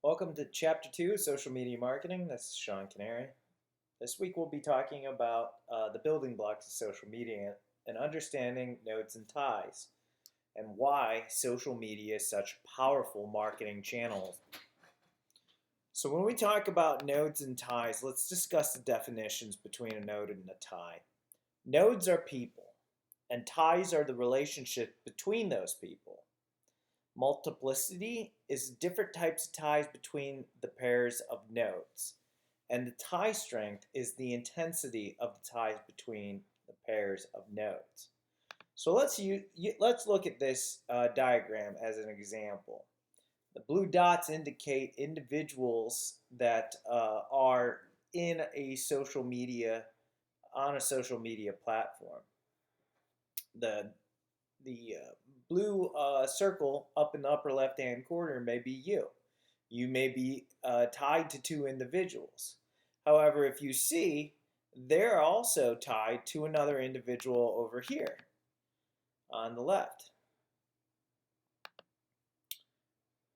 Welcome to Chapter 2, Social Media Marketing. This is Sean Canary. This week we'll be talking about the building blocks of social media and understanding nodes and ties and why social media is such a powerful marketing channel. So when we talk about nodes and ties, let's discuss the definitions between a node and a tie. Nodes are people, and ties are the relationship between those people. Multiplicity is different types of ties between the pairs of nodes. And the tie strength is the intensity of the ties between the pairs of nodes. So let's look at this diagram as an example. The blue dots indicate individuals that are in a social media, on a social media platform. The blue circle up in the upper left-hand corner may be you. You may be tied to two individuals. However, if you see, they're also tied to another individual over here on the left.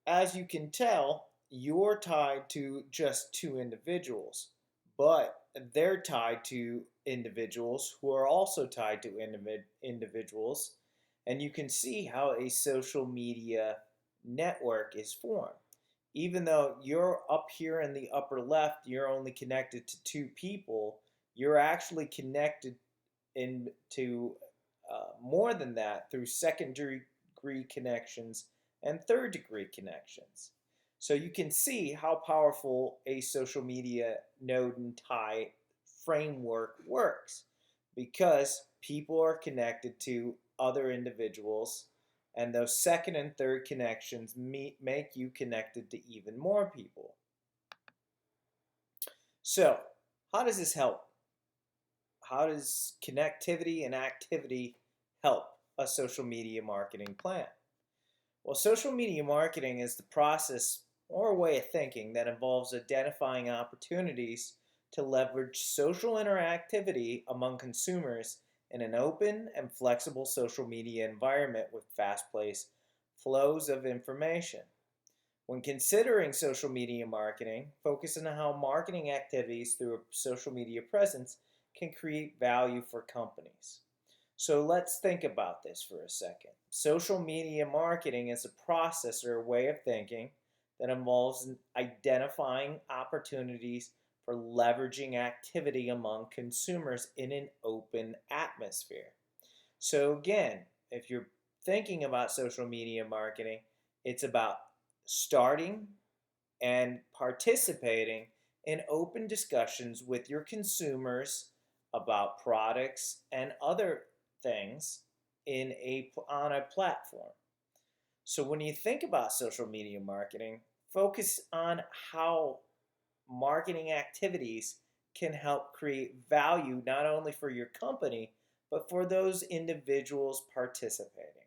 As you can tell, you're tied to just two individuals, but they're tied to individuals who are also tied to individuals, and you can see how a social media network is formed. Even though you're up here in the upper left, you're only connected to two people, you're actually connected into more than that through second degree connections and third degree connections. So you can see how powerful a social media node and tie framework works because people are connected to other individuals, and those second and third connections make you connected to even more people. So, how does this help? How does connectivity and activity help a social media marketing plan? Well, social media marketing is the process or way of thinking that involves identifying opportunities to leverage social interactivity among consumers in an open and flexible social media environment with fast-paced flows of information. When considering social media marketing, focus on how marketing activities through a social media presence can create value for companies. So let's think about this for a second. Social media marketing is a process or a way of thinking that involves identifying opportunities for leveraging activity among consumers in an open atmosphere. So again, if you're thinking about social media marketing, it's about starting and participating in open discussions with your consumers about products and other things on a platform. So when you think about social media marketing, focus on how marketing activities can help create value not only for your company, but for those individuals participating.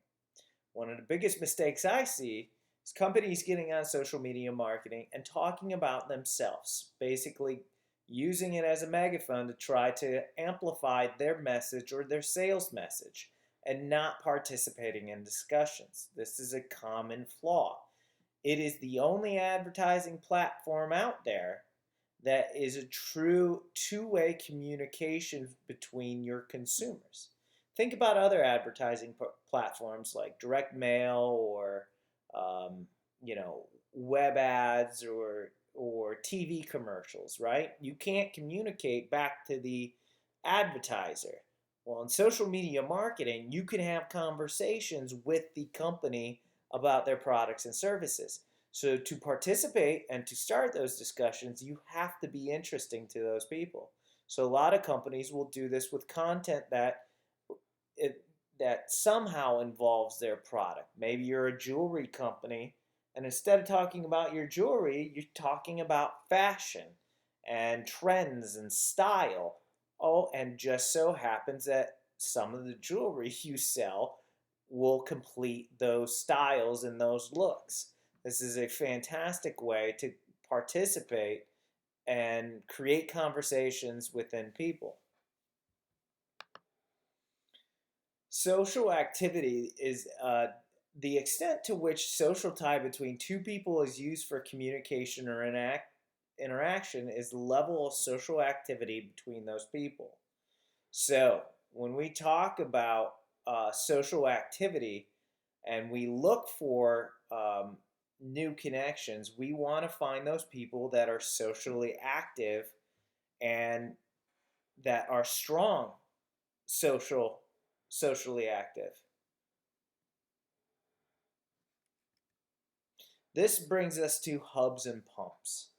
One of the biggest mistakes I see is companies getting on social media marketing and talking about themselves, basically using it as a megaphone to try to amplify their message or their sales message and not participating in discussions. This is a common flaw. It is the only advertising platform out there that is a true two-way communication between your consumers. Think about other advertising platforms like direct mail or web ads or TV commercials, right? You can't communicate back to the advertiser. Well, in social media marketing, you can have conversations with the company about their products and services. So to participate and to start those discussions, you have to be interesting to those people. So a lot of companies will do this with content that somehow involves their product. Maybe you're a jewelry company, and instead of talking about your jewelry, you're talking about fashion and trends and style. Oh, and just so happens that some of the jewelry you sell will complete those styles and those looks. This is a fantastic way to participate and create conversations within people. Social activity is The extent to which social tie between two people is used for communication or interaction is the level of social activity between those people. So, when we talk about social activity and we look for new connections, we want to find those people that are socially active and that are strong socially active. This brings us to hubs and pumps.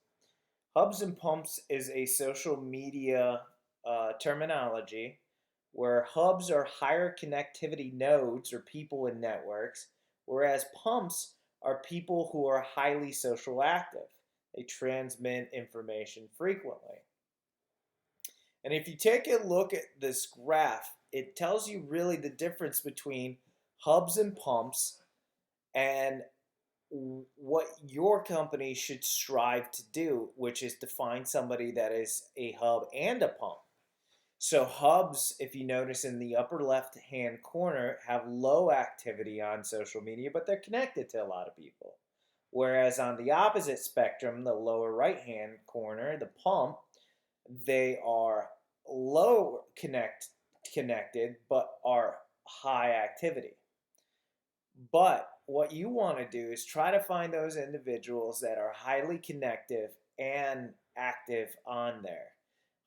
Hubs and pumps is a social media terminology where hubs are higher connectivity nodes or people in networks, whereas pumps are people who are highly social active. They transmit information frequently. And if you take a look at this graph, it tells you really the difference between hubs and pumps and what your company should strive to do, which is to find somebody that is a hub and a pump. So hubs, if you notice in the upper left hand corner, have low activity on social media, but they're connected to a lot of people. Whereas on the opposite spectrum, the lower right hand corner, the pump, they are low connected but are high activity. But what you want to do is try to find those individuals that are highly connective and active on there.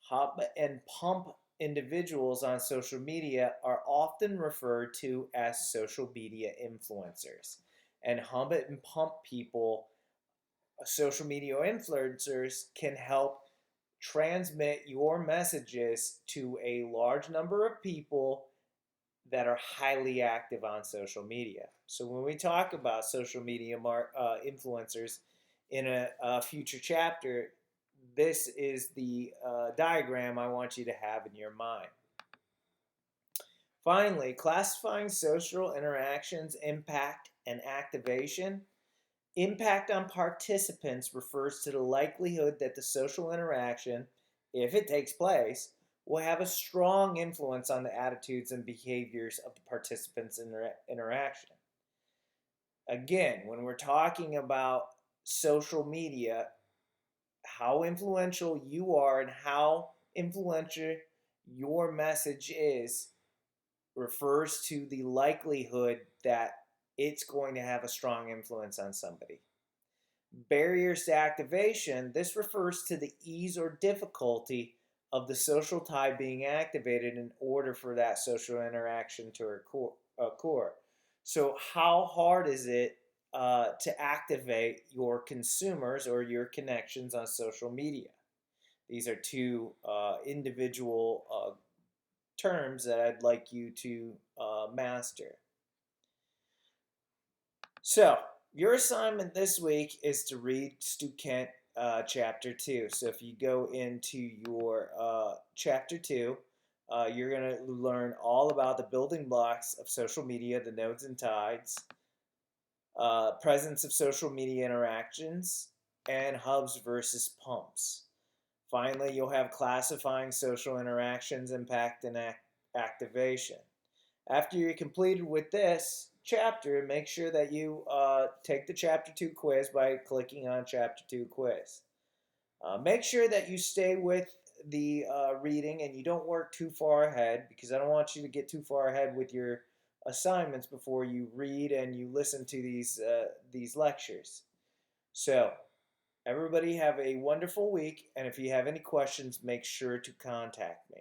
Hub and pump individuals on social media are often referred to as social media influencers. And hub and pump people, social media influencers, can help transmit your messages to a large number of people that are highly active on social media. So when we talk about social media influencers in a future chapter, this is the diagram I want you to have in your mind. Finally, classifying social interactions, impact, and activation. Impact on participants refers to the likelihood that the social interaction, if it takes place, will have a strong influence on the attitudes and behaviors of the participants' interaction. Again, when we're talking about social media, how influential you are and how influential your message is refers to the likelihood that it's going to have a strong influence on somebody. Barriers to activation, this refers to the ease or difficulty of the social tie being activated in order for that social interaction to occur. So, how hard is it to activate your consumers or your connections on social media? These are two individual terms that I'd like you to master. So, your assignment this week is to read Stu Kent chapter 2. So, if you go into your chapter 2, you're going to learn all about the building blocks of social media, the nodes and tides, presence of social media interactions, and hubs versus pumps. Finally, you'll have classifying social interactions, impact, and activation. After you're completed with this chapter, make sure that you take the Chapter 2 quiz by clicking on Chapter 2 quiz. Make sure that you stay with the reading and you don't work too far ahead, because I don't want you to get too far ahead with your assignments before you read and you listen to these lectures. So, everybody have a wonderful week, and if you have any questions, make sure to contact me.